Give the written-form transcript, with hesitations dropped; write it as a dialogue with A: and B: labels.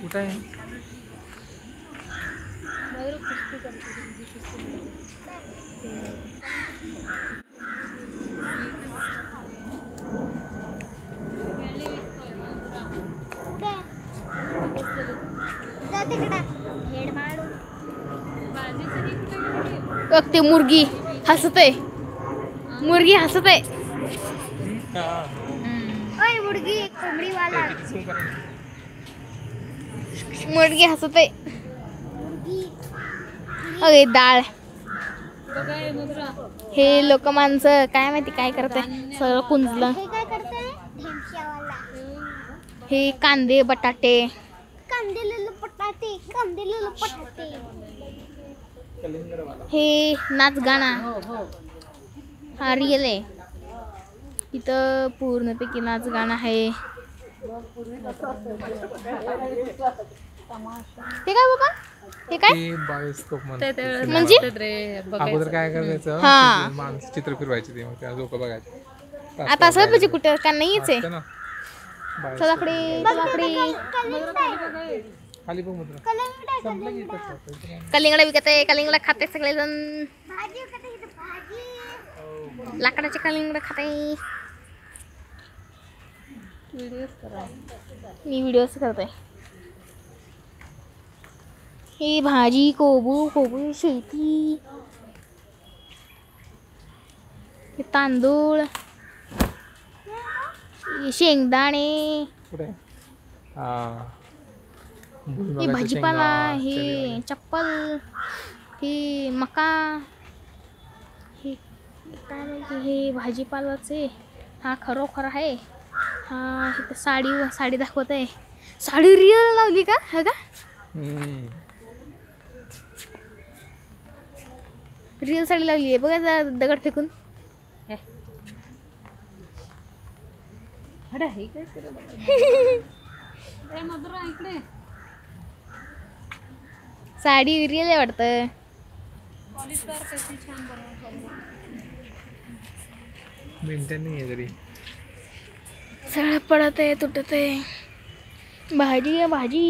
A: कुठं आहे?
B: बघ ते मुर्गी हसते, मुर्गी हसते. मुर्गी कोंबडी वाला मुर्गी हसते. अरे डाळ. हे लोक माणसं काय माहिती काय करते, सगळं कुंजलं. हे कांदे बटाटे, हे नाच गाणा हा रिअल आहे. इथं पूर्णपैकी नाच गाणं आहे. ते काय बाबा, हे काय म्हणजे
A: अगोदर काय करायचं,
B: हा.
A: माणसं चित्र फिरवायची, ते मग त्या लोक बघायचे.
B: आता असं पाहिजे कुठं का नाहीच आहे.
A: सदाकडे खाली बघ मुद्रा.
B: कलिंगड विकत आहे, कलिंगड खाते सगळेजण. लाकडाचे कलिंगड खाते. मी व्हिडिओज करते. ही भाजी कोबू कोबू शेती, हे तांदूळ, शेंगदाणे, ही भाजीपाला, हे चप्पल, ही मका, हे काय माहिती, हे भाजीपालाचे. हा खरोखर आहे. हा साडी दाखवत आहे. साडी रिअल लावली का? हा का रिअल साडी लावली आहे बघा, दगड फेकून. साडी रिअल आहे वाटतं. सगळं पडत आहे, तुटत आहे. भाजी आहे भाजी.